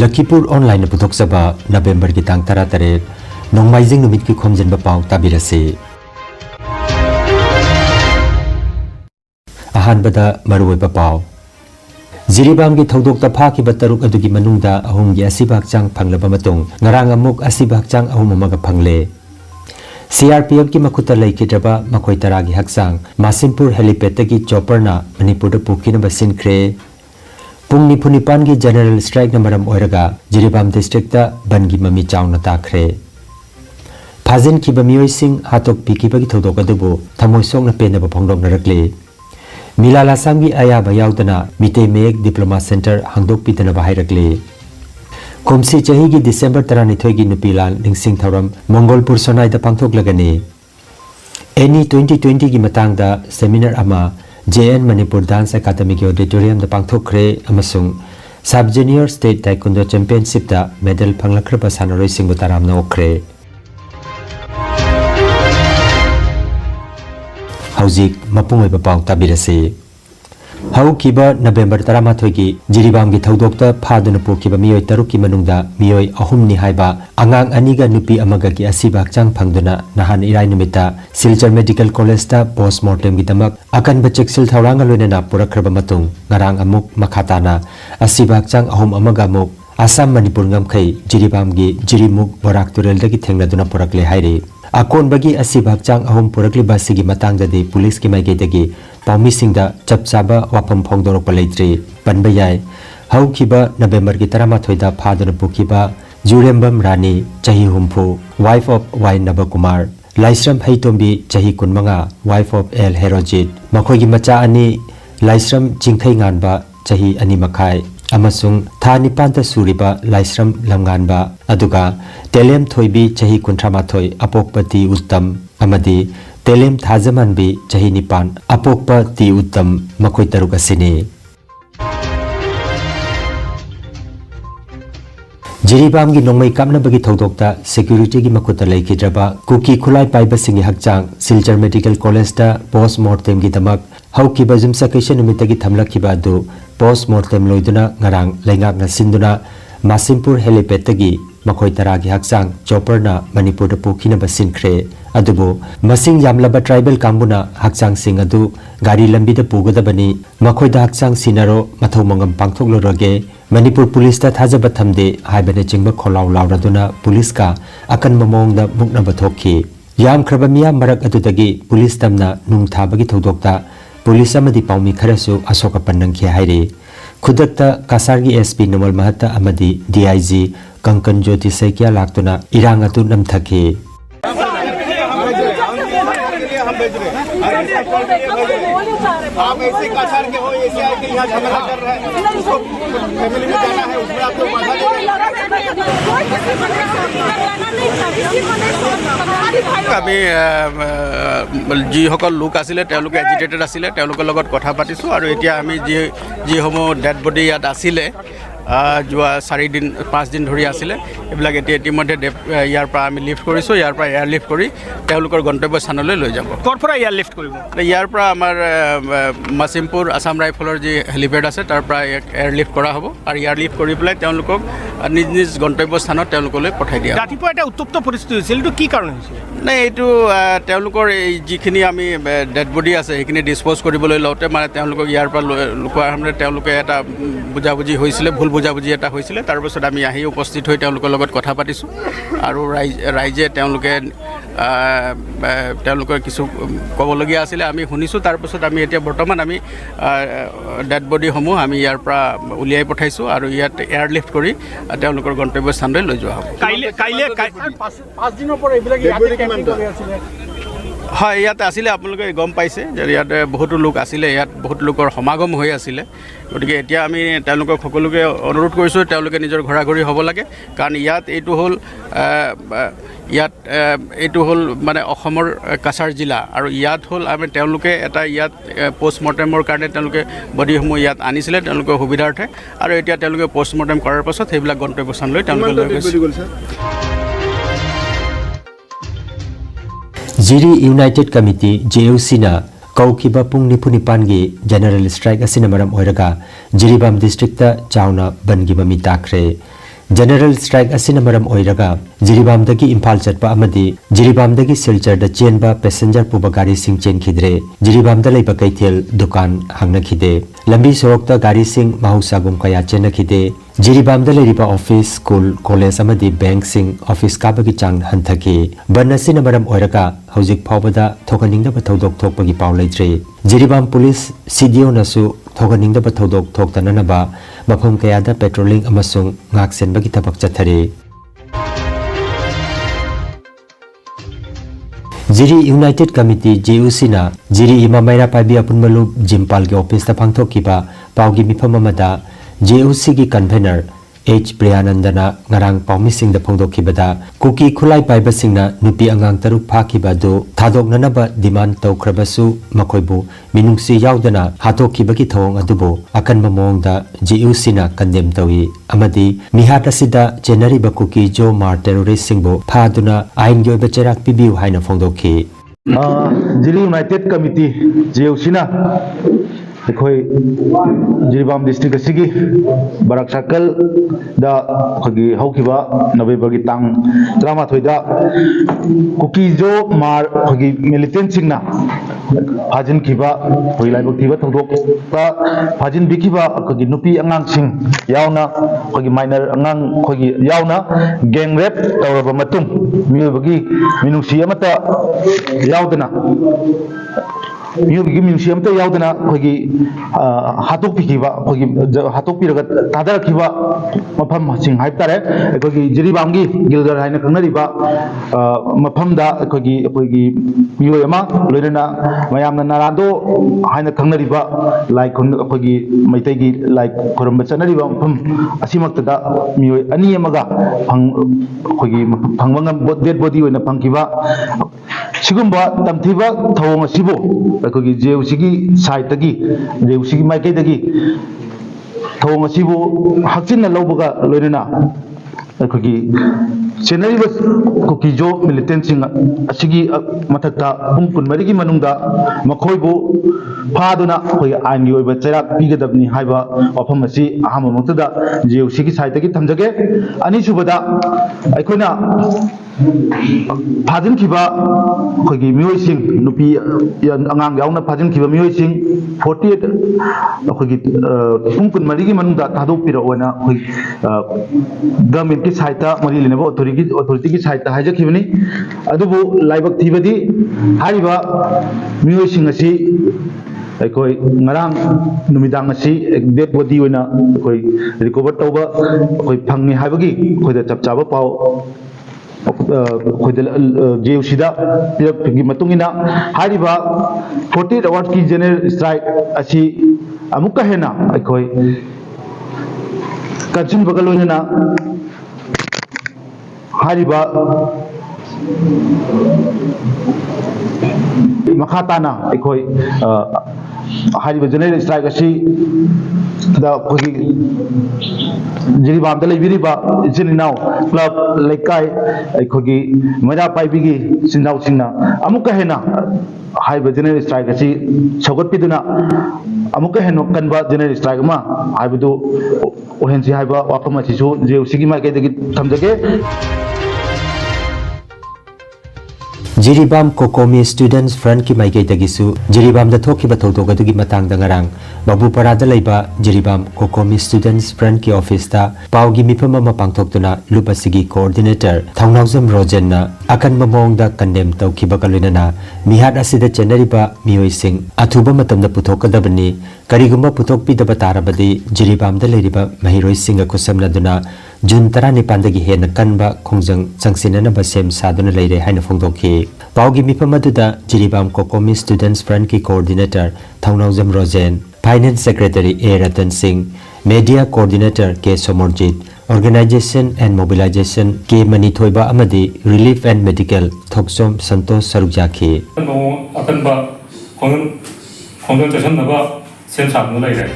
Lakhipur online puthok saba November ki tang tara tare nongmaijing numit ki Khomjinba Pao tabirase. Ahanbada maruoiba Pao. Jiribam ki thodok ta pha ki bataruk adugi manungda ahum gi asibak chang phanglaba matung ngarang amuk asibak chang ahum amaga phangle. CRPF ki makuta laikidraba makoi taragi haksang Manipur helipad ki chopper na Manipur da pukina basin kre. Pung Nipunipan ki general strike na maram oiraga Jiribam district da bangi mami chauna takre. Phajin ki bamioi sing hatok piki bagi thodok adubu thamoi sok na pena ba phongdok narakle. Milala samgi aya ba yaudana mite mek diploma center hangdok pitana ba hairakle. Komsi chahi ki December 12 gi nupilan ningsing thoram Mongolpur sonai da pangthok lagani. Any 2020 gi matang da seminar ama JN Manipur Dance Academy ki auditorium da pangthok kre amasung sub junior state taekwondo championship da medal phanglakraba sanaroi sing butaram na okre. Haujik mapung oiba pau tabirase. Hau kiba November 13 ki Jiribam ki thodokta phaduna pokiba miyoi taruk ki manungda miyoi ahum ni haiba angang aniga nupi amaga ki asibak chang phangduna nahan irai numita Silchar Medical College ta postmortem gi tamak akan bachek sil thawranga loinana purakhraba matung ngarang amuk makhatana asibak chang ahum amaga muk Assam Manipur ngamkhai Jiribam gi Jirimuk Barak turel da ki thengladuna purakle haire. Akon bagi asibak chang ahum purakli basigi matang dadi police ki maike dagi paumi singda chapchaba wapam phongdorok palaitre panbayai hau kiba November ki 13 da phaduna pukiba Jurembam Rani chahi humpu wife of Y Nabakumar Laisram Haitombi chahi kunmanga wife of L Herojit makhoi gi macha ani Laisram Jingkhai nganba chahi ani makhai amasung thani panta suriba Laisram lamganba aduga Telem Thoibi chahi kuntramathoi apokpati uttam amadi Telem Thajamanbi chahi nipan apokpati uttam makhoi taruk asine. Jiribam gi nongmai kamna bagi thodokta security gi makuta laikidraba kuki khulai paiba singi hakchang Silchar Medical College da postmortem gi damak hauki bazum sakation numita gi thamlakhiba du postmortem loiduna ngarang laingak na sinduna Manipur helipad gi makhoi taragi hakchang chopper na Manipur da pukhina basin kre adubo masing yamlaba tribal kambuna hakchang sing adu gari lambi da pugadabani makhoi da hakchang sinaro mathau mangam pangthok loroge Manipur police ta thajaba thamde haibane jingba kholaw lawraduna police ka akan mamong da mukna bathokhi yam khraba miya marak adudagi police tamna nung thabagi thodokta police amadi paumi kharasu asoka pannangkhe haire khudakta kasargi SP Namal Mahatta amadi DIG Kankan Jyoti Saikia laktuna irang atu namthakhe आप ऐसे कासार के हो ऐसे आके यहाँ झगड़ा कर रहे हैं उसको फैमिली में जाना है उसमें आप लोग बाधा दे रहे हैं जी সকল লোক আছিলে তেওঁলোকে এজিটেটেড আছিলে তেওঁলোকৰ লগত কথা পাতিছো আৰু এতিয়া আমি যি সমূহ ডেড বডি ইয়াত আছিলে যোৱা 5 দিন ধৰি আছিলে এইবিলাক এতিয়া ইতিমধ্যে ইয়াৰ পৰা আমি লিফ্ট কৰিছোঁ ইয়াৰ পৰা এয়াৰ লিফ্ট কৰি তেওঁলোকৰ গন্তব্য স্থানলৈ লৈ যাব ক'ৰ পৰা এয়াৰ লিফ্ট কৰিব ইয়াৰ পৰা আমাৰ মাছিমপুৰ আসাম ৰাইফলৰ যি হেলিপেড আছে তাৰ পৰা এয়াৰ লিফ্ট কৰা হ'ব আৰু এয়াৰ লিফ্ট কৰি পেলাই তেওঁলোকক নিজ নিজ গন্তব্য স্থানত তেওঁলোকলৈ পঠাই দিয়া ৰাতিপুৱা এটা উত্তপ্ত পৰিস্থিতি হৈছিল এইটো কি কাৰণ হৈছিল নাই এইটো তেওঁলোকৰ এই যিখিনি আমি ডেড বডি আছে সেইখিনি ডিছপ'জ কৰিবলৈ লওঁতে মানে তেওঁলোকক ইয়াৰ পৰা লুকুৱাৰ সময়ত তেওঁলোকে এটা বুজাবুজি হৈছিলে ভুল বুজাবুজি এটা হৈছিলে তাৰপিছত আমি আহি উপস্থিত হৈ তেওঁলোকৰ লগত কথা পাতিছোঁ আৰু ৰাইজে তেওঁলোকৰ কিছু ক'বলগীয়া আছিলে আমি শুনিছোঁ তাৰপিছত আমি এতিয়া বৰ্তমান আমি ডেড বডিসমূহ আমি ইয়াৰ পৰা উলিয়াই পঠাইছোঁ আৰু ইয়াত এয়াৰ লিফ্ট কৰি তেওঁলোকৰ গন্তব্য স্থানলৈ লৈ যোৱা হ'ব কাইলৈ 5 দিনৰ পৰা এইবিলাক হয় ইয়াতে আছিলে আপোনালোকে গম পাইছে যে ইয়াতে বহুতো লোক আছিলে ইয়াত বহুত লোকৰ সমাগম হৈ আছিলে গতিকে এতিয়া আমি তেওঁলোকক সকলোকে অনুৰোধ কৰিছোঁ তেওঁলোকে নিজৰ ঘৰাঘৰি হ'ব লাগে কাৰণ ইয়াত এইটো হ'ল মানে অসমৰ কাছাৰ জিলা আৰু ইয়াত হ'ল আমি তেওঁলোকে এটা ইয়াত পষ্টমৰ্টেমৰ কাৰণে তেওঁলোকে বডিসমূহ ইয়াত আনিছিলে তেওঁলোকৰ সুবিধাৰ্থে আৰু এতিয়া তেওঁলোকে পষ্টমৰ্টেম কৰাৰ পাছত সেইবিলাক গন্তব্য স্থানলৈ তেওঁলোকে লৈ গৈছে Jiri United Committee JOC na kaukiba pung Nipunipan gi general strike asina maram oiraga Jiribam district ta chauna bangi mami takre General strike asina maram oiraga Jiribamdagi Impal chatpa amadi Jiribamdagi Silchar da chenba passenger puba gari sing chen khidre Jiribamda leiba kaithel dukan hangna khide lambi sorokta gari sing mahusagum kaya chena khide Jiribamda leiriba office school college amadi bank sing office kabagi chang hanthaki banasina maram oiraga hojik phawbada thokaningda thodok thokpagi paw leitre Jiribam police CDO nasu thokaningda thodok thoktananaba mafam kayada patrolling amasung ngak senbagi tabak chathare Jiri United Committee JUC na Jiri Ima Maira Paibi Apunmalu Jimpal ge office ta phangthokiba pawgi mifam amada JUC gi convener H Priyanandana ngarang pawmising da phongdokhibada kuki khulai paiba singna nupi angang taruk phakhiba do thadoknanaba demand tawkhrabasu makoibu minungsi yaudana hatokhibagi thawng adubo akan mamongda JUC na condemn tawi amadi mihat asida January kuki jo mar terrorist singbo phaduna ain yoiba cherak pibiu haina phongdokhi Jiri United Committee JUC na Ekoi Jiribam district asigi Barak Sakal da khagi haukiba November gi tang drama thoida kuki jo mar khagi militant singna phajin kiba hoilai bak thiba thodok ta phajin bikiba khagi nupi angang sing yauna khagi minor angang khagi yauna gang rape tawraba matung miyobagi minusi amata yaudana Miyugi museum to yaudana khoi hatok pikiba khoi hatok piraga tadar kiba mafam sing haip tare khoi Jiribamgi gilgar haina kangnariba mafamda khoi miyo ama loirena mayamna narado haina kangnariba like khoi maitegi like khoramba chanariba mafam asimakta miyo ani amaga khoi phangwangam dead body oina phangkiba sigumba tamthiba thawng asibo ꯑꯩꯈꯣꯏꯒꯤ ꯖꯦꯎꯁꯤꯒꯤ ꯁꯥꯏꯠꯇꯒꯤ ꯖꯦꯎꯁꯤꯒꯤ ꯃꯥꯏꯀꯩꯗꯒꯤ ꯊꯧꯑꯣꯡ ꯑꯁꯤꯕꯨ ꯍꯛꯆꯤꯟꯅ ꯂꯧꯕꯒ ꯂꯣꯏꯅꯅ ꯑꯩꯈꯣꯏꯒꯤ ꯁꯦꯟꯅꯔꯤꯕ ꯀꯨꯀꯤꯖꯣ ꯃꯤꯂꯤꯇꯦꯟꯁꯤꯡ ꯑꯁꯤꯒꯤ ꯃꯊꯛꯇ ꯄꯨꯡ 12ꯒꯤ ꯃꯅꯨꯡꯗ ꯃꯈꯣꯏꯕꯨ ꯐꯥꯗꯨꯅ ꯑꯩꯈꯣꯏꯒꯤ ꯑꯥꯏꯟꯒꯤ ꯑꯣꯏꯕ ꯆꯩꯔꯥꯛ ꯄꯤꯒꯗꯕꯅꯤ ꯍꯥꯏꯕ ꯋꯥꯐꯝ ꯑꯁꯤ ꯑꯍꯥꯟꯕꯃꯛꯇꯗ ꯖꯦꯎꯁꯤꯒꯤ ꯁꯥꯏꯠꯇꯒꯤ ꯊꯝꯖꯒꯦ ꯑꯅꯤꯁꯨꯕꯗ ꯑꯩꯈꯣꯏꯅ ꯐꯥꯖꯤꯟꯈꯤꯕ ꯑꯩꯈꯣꯏꯒꯤ ꯃꯤꯑꯣꯏꯁꯤꯡ ꯅꯨꯄꯤ ꯑꯉꯥꯡ ꯌꯥꯎꯅ ꯐꯥꯖꯤꯟꯈꯤꯕ ꯃꯤꯑꯣꯏꯁꯤꯡ 48 ꯑꯩꯈꯣꯏꯒꯤ ꯄꯨꯡ 12ꯒꯤ ꯃꯅꯨꯡꯗ ꯊꯥꯗꯣꯛꯄꯤꯔꯛꯑꯣꯅ ꯑꯩꯈꯣꯏ ꯒꯚꯔꯟꯃꯦꯟꯠꯀꯤ ꯁꯥꯏꯠꯇ ꯃꯔꯤ ꯂꯩꯅꯕ ꯑꯣꯊꯣꯔꯤꯇꯤꯒꯤ ꯁꯥꯏꯠꯇ ꯍꯥꯏꯖꯈꯤꯕꯅꯤ ꯑꯗꯨꯕꯨ ꯂꯥꯏꯕꯛ ꯊꯤꯕꯗꯤ ꯍꯥꯏꯔꯤꯕ ꯃꯤꯑꯣꯏꯁꯤꯡ ꯑꯁꯤ ꯑꯩꯈꯣꯏ ꯉꯔꯥꯡ ꯅꯨꯃꯤꯗꯥꯡ ꯑꯁꯤ ꯗꯦꯗ ꯕꯣꯗꯤ ꯑꯣꯏꯅ ꯑꯩꯈꯣꯏ ꯔꯤꯀꯣꯚꯔ ꯇꯧꯕ ꯑꯩꯈꯣꯏ ꯐꯪꯉꯤ ꯍꯥꯏꯕꯒꯤ ꯑꯩꯈꯣꯏꯗ ꯆꯞ ꯆꯥꯕ ꯄꯥꯎ ꯑꯩꯈꯣꯏꯗ JUCꯗ ꯄꯤꯔꯛꯄꯒꯤ ꯃꯇꯨꯡ ꯏꯟꯅ ꯍꯥꯏꯔꯤꯕ 48 ꯑꯋꯥꯔꯁꯀꯤ ꯖꯦꯅꯔꯦꯜ ꯁ꯭ꯇ꯭ꯔꯥꯏꯛ ꯑꯁꯤ ꯑꯃꯨꯛꯀ ꯍꯦꯟꯅ ꯑꯩꯈꯣꯏ ꯀꯟꯁꯤꯟꯕꯒ ꯂꯣꯏꯅꯅ ꯍꯥꯏꯔꯤꯕ ꯃꯈꯥ ꯇꯥꯅ ꯑꯩꯈꯣꯏ ꯍꯥꯏꯔꯤꯕ ꯖꯦꯅꯔꯦꯜ ꯁ꯭ꯇ꯭ꯔꯥꯏꯛ ꯑꯁꯤ ꯗ ꯑꯩꯈꯣꯏꯒꯤ ꯖꯤꯔꯤꯕꯥꯝꯗ ꯂꯩꯕꯤꯔꯤꯕ ꯏꯆꯤꯟ ꯏꯅꯥꯎ ꯀ꯭ꯂꯕ ꯂꯩꯀꯥꯏ ꯑꯩꯈꯣꯏꯒꯤ ꯃꯩꯔꯥ ꯄꯥꯏꯕꯤꯒꯤ ꯏꯆꯤꯟ ꯏꯅꯥꯎꯁꯤꯡꯅ ꯑꯃꯨꯛꯀ ꯍꯦꯟꯅ ꯍꯥꯏꯔꯤꯕ ꯖꯦꯅꯔꯦꯜ ꯁ꯭ꯇ꯭ꯔꯥꯏꯛ ꯑꯁꯤ ꯁꯧꯒꯠꯄꯤꯗꯨꯅ ꯑꯃꯨꯛꯀ ꯍꯦꯟꯅ ꯀꯟꯕ ꯖꯦꯅꯔꯦꯜ ꯁ꯭ꯇ꯭ꯔꯥꯏꯛ ꯑꯃ ꯍꯥꯏꯕꯗꯨ ꯑꯣꯏꯍꯟꯁꯤ ꯍꯥꯏꯕ ꯋꯥꯐꯝ ꯑꯁꯤꯁꯨ JUCꯒꯤ ꯃꯥꯏꯀꯩꯗꯒꯤ ꯊꯝꯖꯒꯦ Jiribam Kokomi Students Front ki maikai tagisu Jiribam da thoki ba thodo ga dugi matang da ngarang babu parada laiba Jiribam Kokomi Students Front ki office ta pawgi mifama ma pangthok tuna lupasigi coordinator Thongnauzam Rojen na akan mamong da condemn tawki ba kalina mihat asida chenariba mioi sing athuba matam da puthok kadabani karigumba puthok pi da batarabadi Jiribam da leiriba mahiroi singa kusamna duna June 19 dagi hena kanba khongjang changsinana ba sem saduna leire haina phongdokhi pawgi mipamaduda Jiribam Kokomi Students Front ki coordinator Thongnauzam Rojen Finance Secretary A Ratan Singh Media Coordinator K Somorjit Organization and Mobilization K Manithoiba amadi Relief and Medical Thoksom Santosh Sarukjakhi akanba khongjang chasannaba sem saduna leire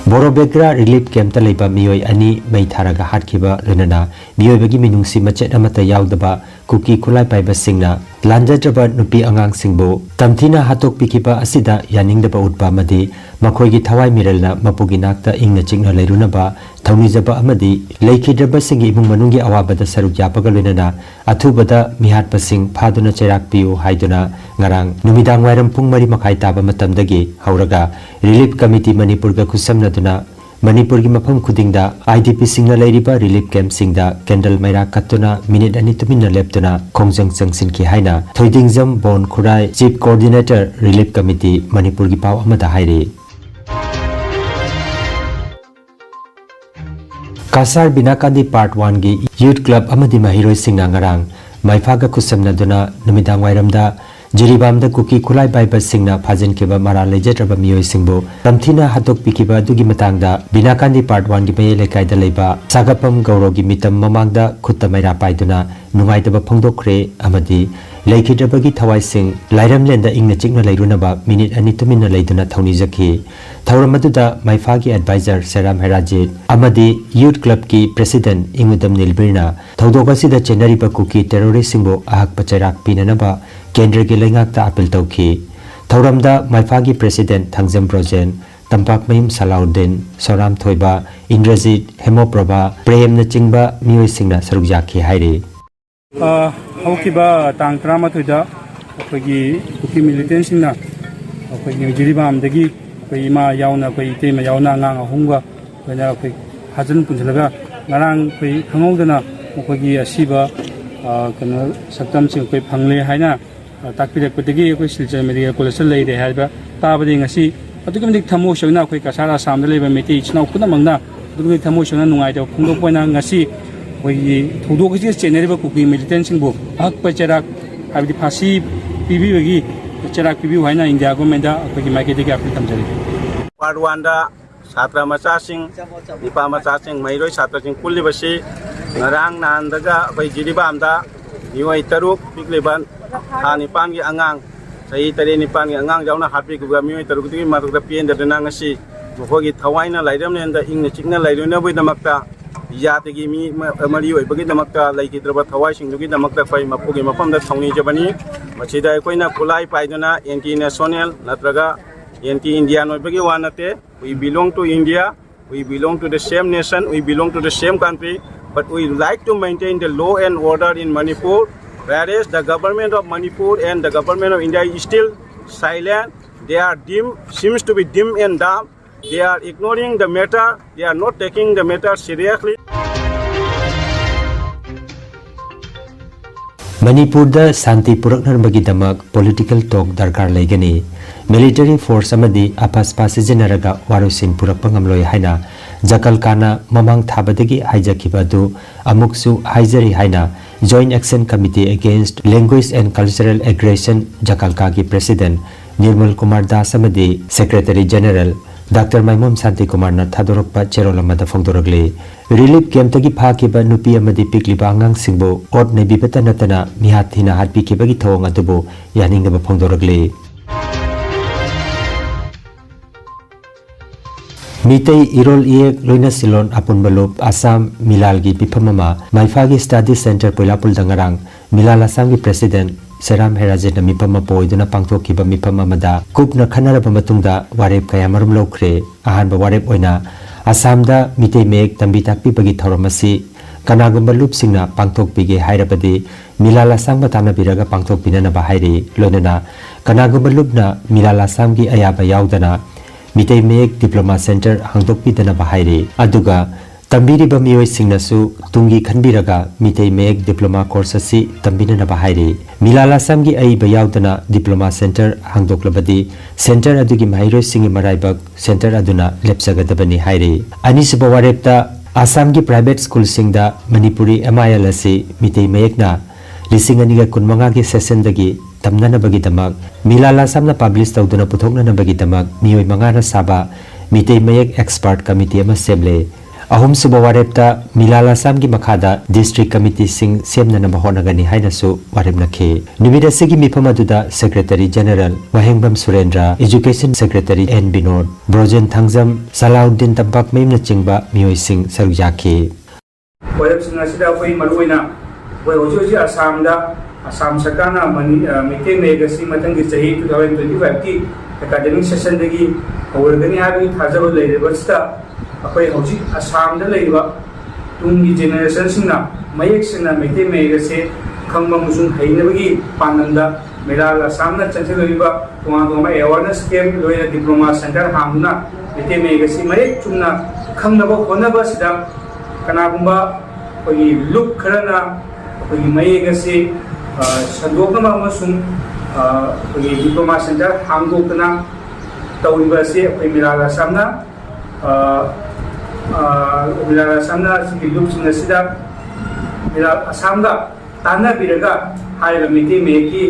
Borobegra Relief Camp Talaiba Mioi Ani Maitharaga Hatkiba Lenana Mioi Bagi Minungsi Machet Amata Yaudaba kuki khulai paibasingna lanjadraba nupi angangsingbu tamthina hatokpikiba asida yaningdaba utpa amadi makhoigi thawai miralna mapugi nakta ingna chingna leirunaba thaunijaba amadi leikidraba singi imung manungi awabada saruk yapaga loinana athubada mihatpasing phaduna cherak piu haiduna ngarang numidang wairam pung mari makhai taba matamdagi hauraga relief committee manipurga khusamnaduna Manipur ki mafam khudingda IDP singna leiriba relief camp singda candle maira katuna minute ani tuminna leptuna khongjang changsin ki haina thoidingjam bon khurai chief coordinator relief committee Manipur ki paw amada haire Kasar Binakandi part 1 gi youth club amadi mahiroi singna ngarang maifaga khusamna duna numidang wairamda Jiribamda kuki khulai baiba singna phajin kiba mara lejetraba miyoi singbo tamthina hatok pikiba dugi matangda Binakandi part 1 gi meye lekai da leiba sagapam gaurogi mitam mamangda khutta maira paiduna nungaitaba phongdokre amadi leikidrabagi thawai sing lairamlenda ingna chikna leirunaba minute ani tuminna leiduna thauni jaki thauramatuda maifagi advisor Seram Herajit amadi youth club ki president Ingudam Nilbirna thaudokasida chenariba kuki terrorist singbo ahak pacharak pinanaba Kendra ki lengakta apil tauki thauramda maifagi president Thangjam Brojen Tampak Mayim Salaudin Soram Thoiba Indrajit Hemoprabha Prem na chingba miyoi singna saruk yakhi haire haukiba tang 13da akhoi kuki militant singna akhoi jiribamdagi akhoi ma yauna akhoi tema yauna ngang ahumga koina akhoi hajan punjalaga ngarang akhoi khangowdana akhoi asiba kana saktam sing akhoi phangle haina takpirakpatagi akhoi silchar medical college leire haiba tabadi ngasi adugumdik thamo shona akhoi kasara samda leba meti chnaw kuna mangna adugumdik thamo shona nungai da phungdok poina ngasi akhoi thudokisi cheneriba kuki militant singbo hak pacharak habdi phasi pibibagi charak pibi haina india government da akhoi maiketi ga apil tamjari part 1 da satra macha sing nipa macha sing mairoi satra sing kullibasi ngarang nan daga akhoi jiribamda niwai taruk pikleban nipan gi angang sai tare nipan gi angang jauna happy guga mioi taruk ti matuk pien da ngasi mokhogi thawaina lairam nenda ingna chikna lairuna boi damakta yategi mi amari oi bagi damakta laiki draba thawai singdugi damakta pai mapugi mafamda thawni jabani machida koina kulai paiduna anti national natraga anti indian oi bagi wanate we belong to India, we belong to the same nation, we belong to the same country, but we like to maintain the law and order in Manipur, whereas the government of Manipur and the government of India is still silent. They are dim, seems to be dim and dumb. They are ignoring the matter. They are not taking the matter seriously. Manipur da Santi Puraknarbagi damak political talk darkar laigani military force amadi apaspa sijenaraga warusin purakpa ngamloi haina jakal kana mamang thabadagi haijakibadu amuksu haijari haina Joint Action Committee Against Language and Cultural Aggression Jakalka ki President Nirmal Kumar Das amadi Secretary General Dr. Maimum Santi Kumar na thadorokpa cherolamada phongdoragli relief camp tagi phakiba nupi amadi pikliba angang singbo ot nebibata natana mihathina hatpi kibagi thawang adubo yaningba phongdoragli Mitei Irol Iek Loina Silon Apun Balup Assam Milal gi Pipamama Maifagi Study Center Poilapul Dangarang Milal Assam gi President Seram Herajit na mipama poiduna pangthokiba mipama mada kupna khanaraba matungda warep kaya marum lokre ahanba warep oina Assamda mitei mek tambi takpi bagi thoramasi kanagumba lup singna pangthokpige hairabadi Milal Assam ba tamna biraga pangthokpina na bahairi lonena kanagumba lupna Milal Assam gi ayaba yaudana mitei mek diploma center hangdokpi dana bahairi aduga tambiri ba mioi singnasu tungi khanbiraga mitei mek diploma course asi tambina na bahairi Milala samgi ai bayaudana diploma center hangdoklabadi center adugi mahairo singi maraibak center aduna lepsagadabani hairi anisiba warepta Assamgi private school singda Manipuri MIL asi mitei mekna lisinganiga kunmanga gi session dagi tamnana bagi damak Milala samna publish tawduna puthokna na bagi damak mioi mangara saba mitei mek expert committee ama semle ahum suba warepta Milala samgi makhada district committee sing semna na bahonagani hainasu warepna khe nimida sigi mipamaduda secretary general Wahengbam Surendra education secretary N Binod Brojen Thangjam Salahuddin Tampak Maimna chingba mioi sing saruyakhe warep sing asida koi maruina ꯍꯣꯏ ꯍꯧꯖꯤꯛ ꯍꯧꯖꯤꯛ ꯑꯁꯥꯝ ꯁꯔꯀꯥꯔꯅ ꯃꯩꯇꯩ ꯃꯌꯦꯛ ꯑꯁꯤ ꯃꯊꯪꯒꯤ ꯆꯍꯤ 2025ꯀꯤ academic ꯁꯦꯁꯟꯗꯒꯤ ꯍꯧꯔꯒꯅꯤ ꯍꯥꯏꯕꯒꯤ ꯊꯥꯖꯕ ꯂꯩꯔꯤꯕꯁꯤꯗ ꯑꯩꯈꯣꯏ ꯍꯧꯖꯤꯛ ꯑꯁꯥꯝꯗ ꯂꯩꯔꯤꯕ ꯇꯨꯡꯒꯤ ꯖꯦꯅꯦꯔꯦꯁꯟꯁꯤꯡꯅ ꯃꯌꯦꯛ ꯁꯦꯡꯅ ꯃꯩꯇꯩ ꯃꯌꯦꯛ ꯑꯁꯤ ꯈꯪꯕ ꯑꯃꯁꯨꯡ ꯍꯩꯅꯕꯒꯤ ꯄꯥꯟꯗꯝꯗ ꯃꯤꯔꯥꯜ ꯑꯁꯥꯝꯅ ꯆꯠꯊꯔꯤꯕ ꯇꯣꯉꯥꯟ ꯇꯣꯉꯥꯟꯕ ꯑꯦꯋꯥꯔꯅꯦꯁ ꯀꯦꯝꯞ ꯂꯣꯏꯅ ꯗꯤꯄ꯭ꯂꯣꯃꯥ ꯁꯦꯟꯇꯔ ꯍꯥꯡꯗꯨꯅ ꯃꯩꯇꯩ ꯃꯌꯦꯛ ꯑꯁꯤ ꯃꯌꯦꯛ ꯆꯨꯝꯅ ꯈꯪꯅꯕ ꯍꯣꯠꯅꯕꯁꯤꯗ ꯀꯅꯥꯒꯨꯝꯕ ꯑꯩꯈꯣꯏꯒꯤ ꯂꯨꯞ ꯈꯔꯅ ꯑꯩꯈꯣꯏꯒꯤ ꯃꯌꯦꯛ ꯑꯁꯤ ꯁꯟꯗꯣꯛꯅꯕ ꯑꯃꯁꯨꯡ ꯑꯩꯈꯣꯏꯒꯤ ꯗꯤꯄ꯭ꯂꯣꯃꯥ ꯁꯦꯟꯇꯔ ꯍꯥꯡꯗꯣꯛꯇꯨꯅ ꯇꯧꯔꯤꯕ ꯑꯁꯤ ꯑꯩꯈꯣꯏ ꯃꯤꯔꯥꯜ ꯑꯁꯥꯝꯅ ꯑꯁꯤꯒꯤ ꯂꯨꯞꯁꯤꯡ ꯑꯁꯤꯗ ꯃꯤꯔꯥꯜ ꯑꯁꯥꯝꯒ ꯇꯥꯟꯅꯕꯤꯔꯒ ꯍꯥꯏꯔꯤꯕ ꯃꯩꯇꯩ ꯃꯌꯦꯛꯀꯤ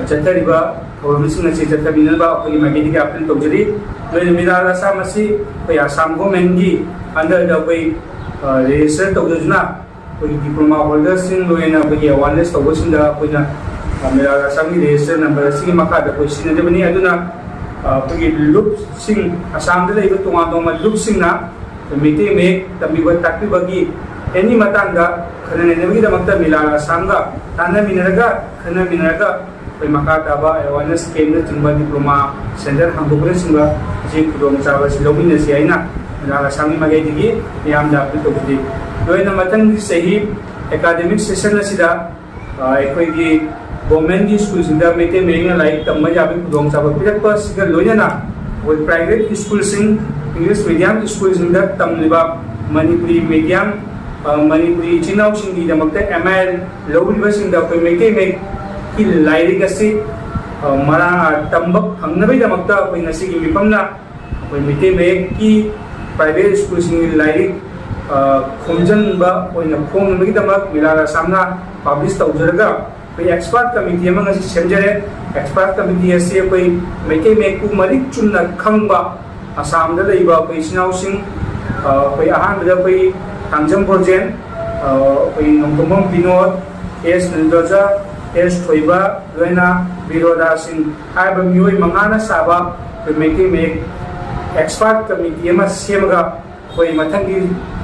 ꯆꯠꯊꯔꯤꯕ ꯊꯧꯔꯝꯁꯤꯡ ꯑꯁꯤ ꯆꯠꯊꯕꯤꯅꯕ ꯑꯩꯈꯣꯏꯒꯤ ꯃꯥꯏꯀꯩꯗꯒꯤ ꯑꯄꯤꯜ ꯇꯧꯖꯔꯤ ꯂꯣꯏꯅ ꯃꯤꯔꯥꯜ ꯑꯁꯥꯝ ꯑꯁꯤ ꯑꯩꯈꯣꯏ ꯑꯁꯥꯝ ꯒꯣꯔꯃꯦꯟꯒꯤ ꯑꯟꯗꯔꯗ ꯑꯩꯈꯣꯏ ꯔꯦꯖꯤꯁꯇꯔ ꯇꯧꯖꯗꯨꯅ ꯑꯩꯈꯣꯏꯒꯤ ꯗꯤꯄ꯭ꯂꯣꯃꯥ ꯍꯣꯜꯗꯔꯁꯤꯡ ꯂꯣꯏꯅ ꯑꯩꯈꯣꯏꯒꯤ ꯑꯦꯋꯥꯔꯅꯦꯁ ꯇꯧꯕꯁꯤꯡꯗ ꯑꯩꯈꯣꯏꯅ ꯃꯤꯔꯥꯜ ꯑꯁꯥꯝꯒꯤ ꯔꯦꯖꯤꯁꯇꯔ ꯅꯝꯕꯔ ꯑꯁꯤꯒꯤ ꯃꯈꯥꯗ ꯑꯩꯈꯣꯏ ꯁꯤꯖꯤꯟꯅꯖꯕꯅꯤ ꯑꯗꯨꯅ ꯑꯩꯈꯣꯏꯒꯤ ꯂꯨꯞꯁꯤꯡ ꯑꯁꯥꯝꯗ ꯂꯩꯕ ꯇꯣꯉꯥꯟ ꯇꯣꯉꯥꯟꯕ ꯂꯨꯞꯁꯤꯡꯅ ꯃꯩꯇꯩ ꯃꯌꯦꯛ ꯇꯝꯕꯤꯕ ꯇꯥꯛꯄꯤꯕꯒꯤ ꯑꯦꯅꯤ ꯃꯇꯥꯡꯗ ꯈꯟꯅ ꯅꯩꯅꯕꯒꯤꯗꯃꯛꯇ ꯃꯤꯔꯥꯜ ꯑꯁꯥꯝꯒ ꯇꯥꯟꯅꯃꯤꯟꯅꯔꯒ ꯈꯟꯅꯃꯤꯟꯅꯔꯒ ꯑꯩꯈꯣꯏ ꯃꯈꯥ ꯇꯥꯕ ꯑꯦꯋꯥꯔꯅꯦꯁ ꯀꯦꯝꯞꯅꯆꯤꯡꯕ ꯗꯤꯄ꯭ꯂꯣꯃꯥ ꯁꯦꯟꯇꯔ ꯍꯥꯡꯗꯣꯛꯄꯅꯆꯤꯡꯕ ꯑꯁꯤ ꯈꯨꯗꯣꯡꯆꯥꯕ ꯑꯁꯤ ꯂꯧꯃꯤꯟꯅꯁꯤ ꯍꯥꯏꯅ ꯃꯤꯔꯥꯜ ꯑꯁꯥꯝꯒꯤ ꯃꯥꯏꯀꯩꯗꯒꯤ ꯃꯤꯌꯥꯝꯗ ꯑꯄꯤꯜ ꯇꯧꯖꯔꯤ ꯂꯣꯏꯅ ꯃꯊꯪꯒꯤ ꯆꯍꯤ ꯑꯦꯀꯥꯗꯦꯃꯤꯛ ꯁꯦꯁꯟ ꯑꯁꯤꯗ ꯑꯩꯈꯣꯏꯒꯤ ꯒꯣꯔꯃꯦꯟꯒꯤ ꯁ꯭ꯀꯨꯜꯁꯤꯡꯗ ꯃꯩꯇꯩ ꯃꯌꯦꯛꯅ ꯂꯥꯏꯔꯤꯛ ꯇꯝꯕ ꯌꯥꯕꯒꯤ ꯈꯨꯗꯣꯡꯆꯥꯕ ꯄꯤꯔꯛꯄ ꯑꯁꯤꯒ ꯂꯣꯏꯅꯅ ꯑꯩꯈꯣꯏ ꯄ꯭ꯔꯥꯏꯚꯦꯠ ꯁ꯭ꯀꯨꯜꯁꯤꯡ ꯏꯪꯂꯤꯁ ꯃೀಡಿಯಂ ꯁ꯭ꯀꯨꯜꯁꯤꯡꯗ ꯇꯝꯂꯤꯕ ꯃꯅꯤꯄꯨꯔꯤ ꯃೀಡಿಯಂ ꯃꯅꯤꯄꯨꯔꯤ ꯏꯆꯤꯜ ꯏꯅꯥꯎꯁꯤꯡꯒꯤꯗꯃꯛꯇ MIL ꯂꯧꯔꯤꯕꯁꯤꯡꯗ ꯑꯩꯈꯣꯏ ꯃꯩꯇꯩ ꯃꯌꯦꯛꯀꯤ ꯂꯥꯏꯔꯤꯛ ꯑꯁꯤ ꯇꯝꯕ ꯐꯪꯅꯕꯒꯤꯗꯃꯛꯇ ꯑꯩꯈꯣꯏ ꯉꯁꯤꯒꯤ ꯃꯤꯐꯝꯅ ꯑꯩꯈꯣꯏ ꯃꯩꯇꯩ ꯃꯌꯦꯛꯀꯤ ꯄ꯭ꯔꯥꯏꯚꯦꯠ ꯁ꯭ꯀꯨꯜꯁꯤꯡꯒꯤ ꯂꯥꯏꯔꯤꯛ ꯈꯣꯝꯖꯤꯟꯕ ꯑꯣꯏꯅ ꯐꯣꯡꯅꯕꯒꯤꯗꯃꯛ ꯃꯤꯔꯥꯜ ꯑꯁꯥꯝꯅ ꯄꯥꯕ꯭ꯂꯤꯁ ꯇꯧꯖꯔꯒ ꯑꯩꯈꯣꯏ ꯑꯦꯛꯁꯄꯥꯔꯠ ꯀꯃꯤꯇꯤ ꯑꯃ ꯉꯁꯤ ꯁꯦꯝꯖꯔꯦ ꯑꯦꯛꯁꯄꯥꯔꯠ ꯀꯃꯤꯇꯤ ꯑꯁꯤ ꯑꯩꯈꯣꯏ ꯃꯩꯇꯩ ꯃꯌꯦꯛꯄꯨ ꯃꯔꯤꯛ ꯆꯨꯝꯅ ꯈꯪꯕ ꯑꯁꯥꯝꯗ ꯂꯩꯕ ꯑꯩꯈꯣꯏ ꯏꯆꯤꯜ ꯏꯅꯥꯎꯁꯤꯡ ꯑꯩꯈꯣই ꯑꯍꯥꯟꯕꯗ ꯑꯩꯈꯣꯏ ꯊꯥꯡꯖꯝ ꯕ꯭ꯔꯣꯖꯦꯟ ꯑꯩꯈꯣꯏ ꯅꯣꯡꯊꯣꯝꯕꯝ ꯕꯤꯅꯣꯗ S ꯅꯟꯗꯣꯖꯥ S ꯊꯣꯏꯕ ꯂꯣꯏꯅ ꯕꯤꯔꯣꯗꯥ ꯁꯤꯡ ꯍꯥꯏꯕ ꯃꯤꯑꯣꯏ ꯃꯉꯥꯅ ꯁꯥꯕ ꯑꯩꯈꯣꯏ ꯃꯩꯇꯩ ꯃꯌꯦꯛ ꯑꯦꯛꯁꯄꯥꯔꯠ ꯀꯃꯤꯇꯤ ꯑꯃ ꯁꯦꯝꯃꯒ ꯑꯩꯈꯣꯏ ꯃꯊꯪꯒꯤ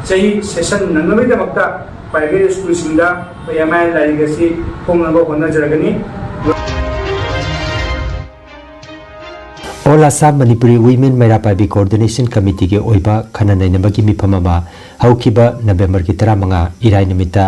ꯆꯍꯤ ꯁꯦꯁꯟ ꯅꯪꯅꯕꯒꯤꯗꯃꯛꯇ ꯄ꯭ꯔꯥꯏꯚꯦꯠ ꯁ꯭ꯀꯨꯜꯁꯤꯡꯗ ꯑꯩꯈꯣꯏ MIL ꯂꯥꯏꯔꯤꯛ ꯑꯁꯤ ꯐꯣꯡꯅꯕ ꯍꯣꯠꯅꯖꯔꯒꯅꯤ All Assam Manipuri Women Mairapaibi Coordination Committee के ओइबा खना नैनबगी मिफम अमा हौखिबा नवेम्बर की 15 इराय नमिता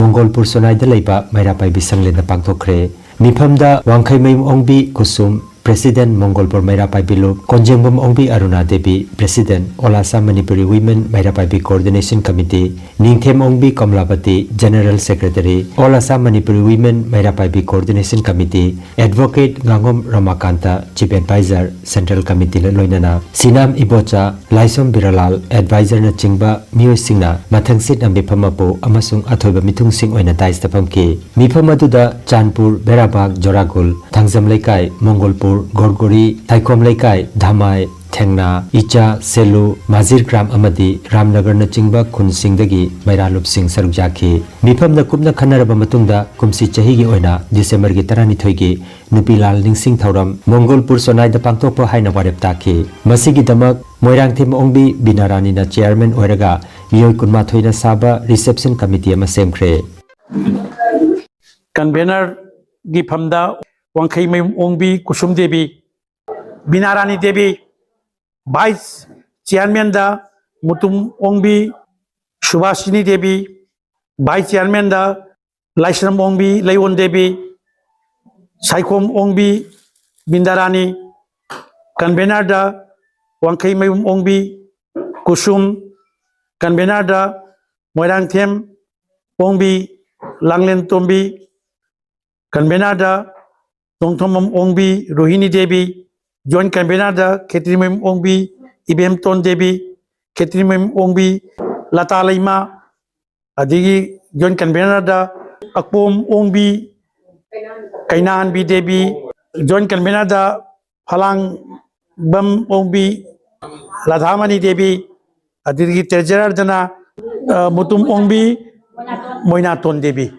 मंगोलपुर सोनाइदा लैबा माइरापाइबी संगलेना पांगथोखरे मिफमदा वांखैमैम ओंबी कुसुम President Mongolpur Mairapaibi Loop Khomjinba Pao Aruna Devi President All Assam Manipuri Women Mairapaibi Coordination Committee Ningthem Ongbi Kamlapati General Secretary All Assam Manipuri Women Mairapaibi Coordination Committee Advocate Ngangom Ramakanta Chief Advisor Central Committee Loinana Sinam Ibocha Laisom Biralal Advisor na chingba Miyoi Singna Mathangsit Ambipamapo Amasung Athoiba Mitung Sing Oina Taistapamki Mipamaduda Chanpur Berabag Joragul Thangzam Laikai Mongolpur Gorgori Thaikom Laikai Dhamai Thengna Icha Selu Mazir Gram Amadi Ramnagar na chingba Khun Singdagi Mairalup Sing Sarukjaki Mifamna Kupna Khanaraba Matungda Kumsi Chahigi Oina December gi 12 gi Nupilal Ningsing Thauram Mongolpur Sonaida Pangtokpa Haina Warep Taki Masigi Damak Moirangthim Ongbi Binarani na Chairman Oiraga Miyoi Kunmathoi na Saba Reception Committee ama semkhre Convener gi phamda Wangkhaimai Ongbi Kusum Devi Binarani Devi Vice Chairman da Mutum Ongbi Subhashini Devi Vice Chairman da Laisram Ongbi Laiwon Devi Saikom Ongbi Bindarani Convener da Wangkhaimai Ongbi Kusum Convener da Moirangthem Ongbi Langlen Tombi Convener da Tongthomam Ongbi Rohini Devi Joint Convener da Ketrimim Ongbi Ibem Ton Devi Ketrimim Ongbi Lata Laima Adigi Joint Convener da Akpom Ongbi Kainan Bi Devi Joint Convener da Phalang Bam Ongbi Ladhamani Devi Adigi Treasurer dana Mutum Ongbi Moinaton Devi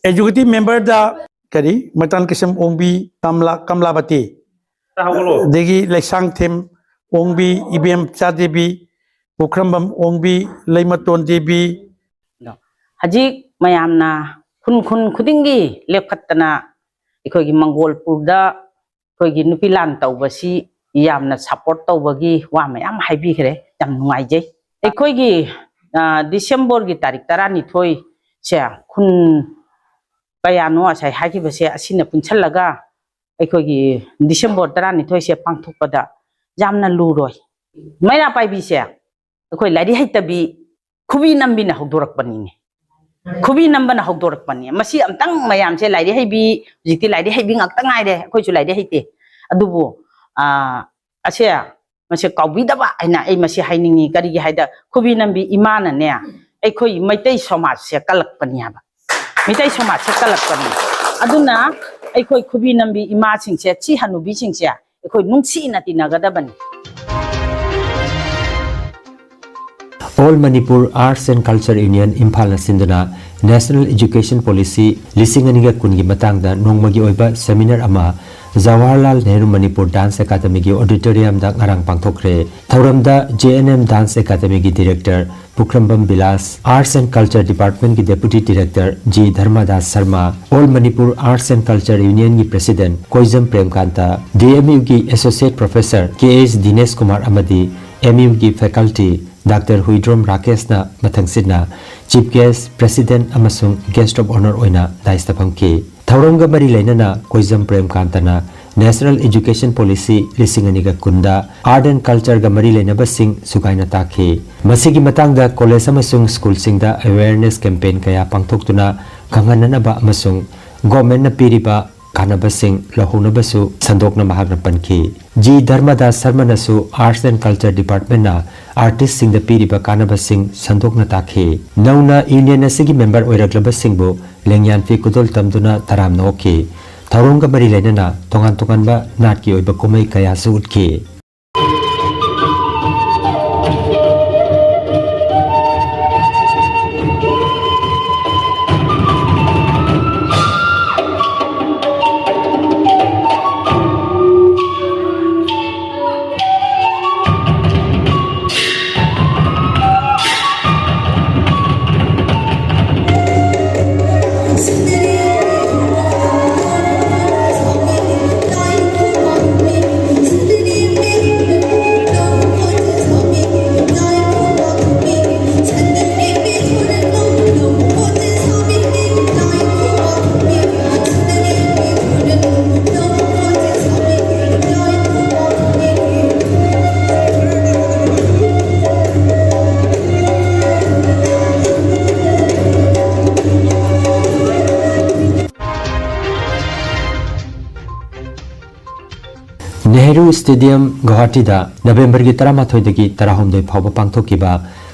Executive Member da Kari Matan Kisam Ongbi Kamlabati Degi Laisang Them Ongbi Ibem Cha Devi Pukrambam Ongbi Laimaton Devi Hajik Mayamna คุณखुदिंगी लेपखत्तना इखोगी मंगोलपुरदा इखोगी नुपिलान तौबसी यामना support तौबगी वा मयाम हाइबिखरे याम नुंगाइजे इखोगी डिसेंबर की तारीख 12 से खुन कयानो असै हाइबसे असिना पुनछलगा इखोगी डिसेंबर 12 से पांथोकपदा यामना लुरोय मैना पाइबिसे इखोई लाइरि हैतबी खुबी नंबिना हौदोरकपनिने खुबी नंबना हौदोरकपनि मसी अमतंग मयाम से लाइरि हैबी जिति लाइरि हैबी ngakta ngaire अखोइसु लाइरि हैते अदुबो असे मसे काउबिदबा आइना ए मसे हाइनिंगी करिगी हाइदा खुबी नंबी इमाना ने अखोई मैतै समाज से कलकपनि हाबा मैतै समाज से कलकपनि अदुना अखोई खुबी नंबी इमा सिंसे छि हनुबी सिंसे अखोई नुंसी नति नगदबनि All Manipur Arts and Culture Union Imphal Sindana National Education Policy Lising Aniga Kungi Matangda Nongmagi Oiba Seminar Ama Jawaharlal Nehru Manipur Dance Academy gi Auditorium da ngarang pangthokre Thauramda JNM Dance Academy gi Director Pukrambam Bilas Arts and Culture Department gi Deputy Director G Dharmadas Sharma All Manipur Arts and Culture Union gi President Koizam Premkanta DMU gi Associate Professor KS Dinesh Kumar Amadi MU gi Faculty Dr. Huidrom Rakesh na mathangsidna Chief Guest President amasung Guest of Honor oina daista phamki Thauramga mari lainana Koizam Premkantana National Education Policy Lisingani kunda Art and Culture ga mari lainaba sing sukaina takhi masigi matangda college amasung school singda awareness campaign kaya pangthoktuna khangananaba amasung government na piriba kanabasing lahunabasu sandokna mahagna panki G Dharmadas Sharma nasu Arts and Culture Department na artist sing the piriba kanabasing sandokna takhi nauna union asigi member oiraglabasing bu lengyan fi kudol tamduna taramna okhi Thaurongga mari lainana tongan ba natki oiba komai kaya su utki Nehru Stadium Guwahati da November gi 13 dagi 19 phawba pangthokiba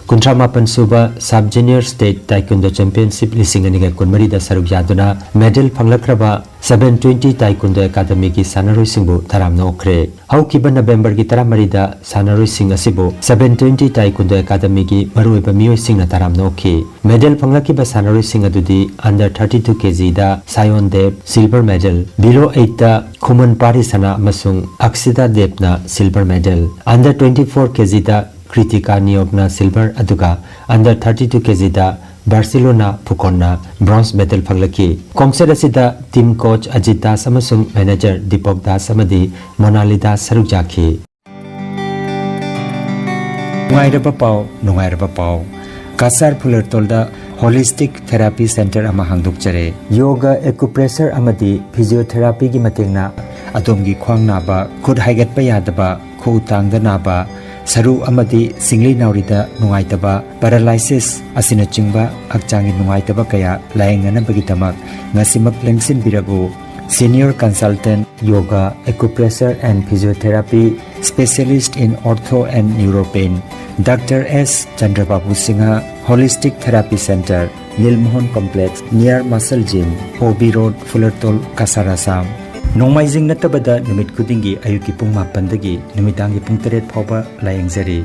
58 suba Sub Junior State Taekwondo Championship lisingani ga kunmari da saruk yaduna medal phanglakraba 720 Taekwondo Academy gi sanaroi singbu tharamna okre haukiba November gi 13 da sanaroi sing asibu 720 Taekwondo Academy gi maruiba miyoi singna taramna okhi medal phanglakiba sanaroi sing adudi under 32 kg da Sayon Dev silver medal below 8 da Khuman Parisana amasung Aksida Devna silver medal under 24 kg da Kritika Niyogna silver aduga under 32 kg da Barcelona Pukonna bronze medal phanglaki komset asida team coach Ajit Das amasung manager Deepak Das amadi Monali Das saruk jakhi Nungairaba Pao Kasar Phulertolda Holistic Therapy Center ama hangdokjare yoga acupressure amadi physiotherapy gi matengna adomgi khwang naba khud haigatpa yadaba khu tangda naba saru amadi singli naurida nungaitaba paralysis asina chingba akchangi nungaitaba kaya laengana bagitamak ngasimak lengsin biragu senior consultant yoga acupressure and physiotherapy specialist in ortho and neuropain Dr. S. Chandrababu Singha Holistic Therapy Center Nilmohon Complex near Muscle Gym OB Road Fullertol Kasarasam Nomaizing natabada numit kudingi ayuki pung mapandagi numitangi pung 3 phawba layengjari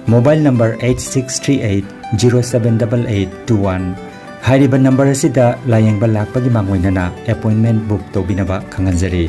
mobile number 8638078821 hairiba number asida layengba lakpagi mangoinana appointment book tobinaba khanganjari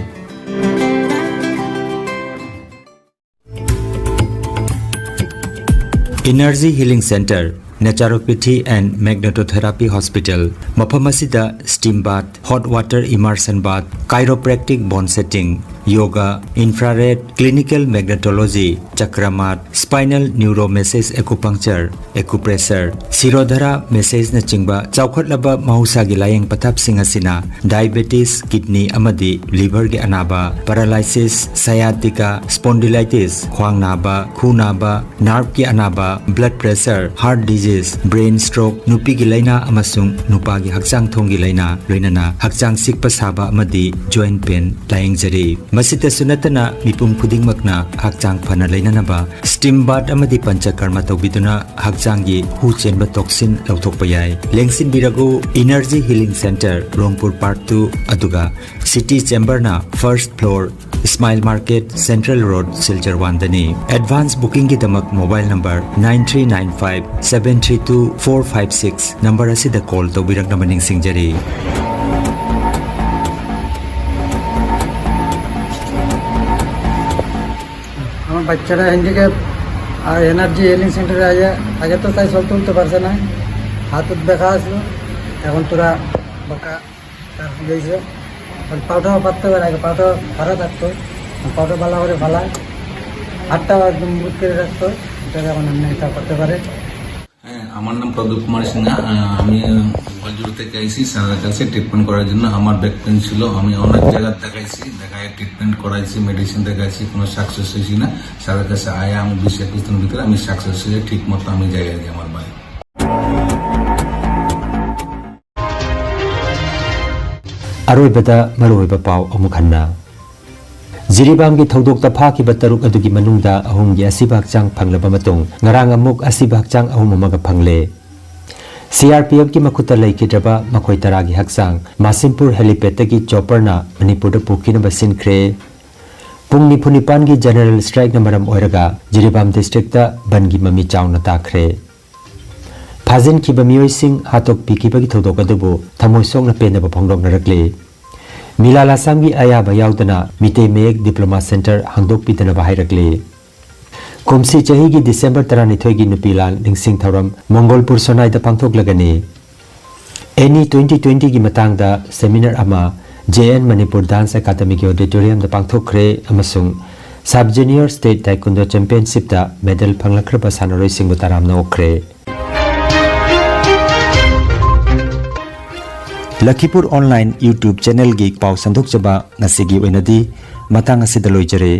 Energy Healing Center Naturopathy and Magnetotherapy Hospital. Mafam asida steam bath, hot water immersion bath, chiropractic bone setting, yoga, infrared, clinical magnetology, chakramat, spinal neuromassage acupuncture, acupressure, sirodhara massage na chingba chawkhatlaba mahusagi layeng pathap sing asina diabetes, kidney amadi liver ge anaba, paralysis, sciatica, spondylitis, khwang naba, khu naba, nerve ki anaba, blood pressure, heart disease, brain stroke, nupi gi laina amasung nupa gi hakchang thong gi laina loinana hakchang sikpa saba amadi joint pain layeng jari. Masita sunatana mipum khuding makna hakchang phana lainanaba steam bath amadi panchakarma tawbiduna hakchangi hu chenba toxin lauthokpa yai. Lengsin biragu Energy Healing Center Rongpur Park 2 aduga City Chamber na first floor Smile Market Central Road Silchar Wandani. Advance booking ki damak mobile number 9395-732-456 number asida call tawbirak namaning singjari. আমার বাচ্চারা handicap আর energy healing সেন্টারে আগে তো তাই সব তুলতে পারছে না, হাতত ব্যথা আসলো, এখন তোরা বাঁকা গেছে, পাউটাও পাততে পারে, আগে পাউটা ভাড়া থাকতো, পাউটা ভালো করে ভালায়, হাতটাও একদম বুট করে রাখতো, এটা এখন এমনি এটা করতে পারে। হ্যাঁ, আমার নাম প্রদীপ কুমার সিনহা। আমি গোয়ালজুড়ি থেকে আইসি স্যারের কাছে ট্রিটমেন্ট করার জন্য। আমার ব্যাক পেন ছিল, আমি অনেক জায়গায় দেখাইছি, দেখায় ট্রিটমেন্ট করাইছি, মেডিসিন দেখাইছি, কোনো সাকসেস হয়েছি না। স্যারের কাছে আয়া আমি 20-21 দিনের ভিতরে আমি সাকসেস হয়ে ঠিক মতো আমি যাই আর কি আমার বাড়ি। Aroibada maroiba pau amuk hanna. Jiribam gi thodokta phakiba taruk adugi manungda ahum gi asiba hakchang phanglaba matung ngarang amuk asiba hakchang ahum amaga phangle. CRPF ki makhuta laikhidraba makhoi taragi hakchang Masimpur helipad gi chopper na Manipur da pukina basin khre. Pung nipunipan gi general strike na maram oiraga Jiribam district da bangi mami chawna takhre. Phajin ki bamioi sing hatok pikiba gi thodok adubu thamoi song na penaba phongdok narakle. Milala samgi ayaba yaudana mite mek diploma center hangdok pidana bahairakle. Kumsi chahi gi December 12 gi nupilan lingsing tharam Mongolpur sonai da pangthok lagani. Any 2020 gi matang da seminar ama JN Manipur Dance Academy gi auditorium da pangthok khre amasung Sub Junior State Taekwondo Championship da medal phanglakraba sanaroi sing bataram na okre. Lakhipuronline YouTube channel gi pau sandok chaba ngasigi oinadi matang asida loijare.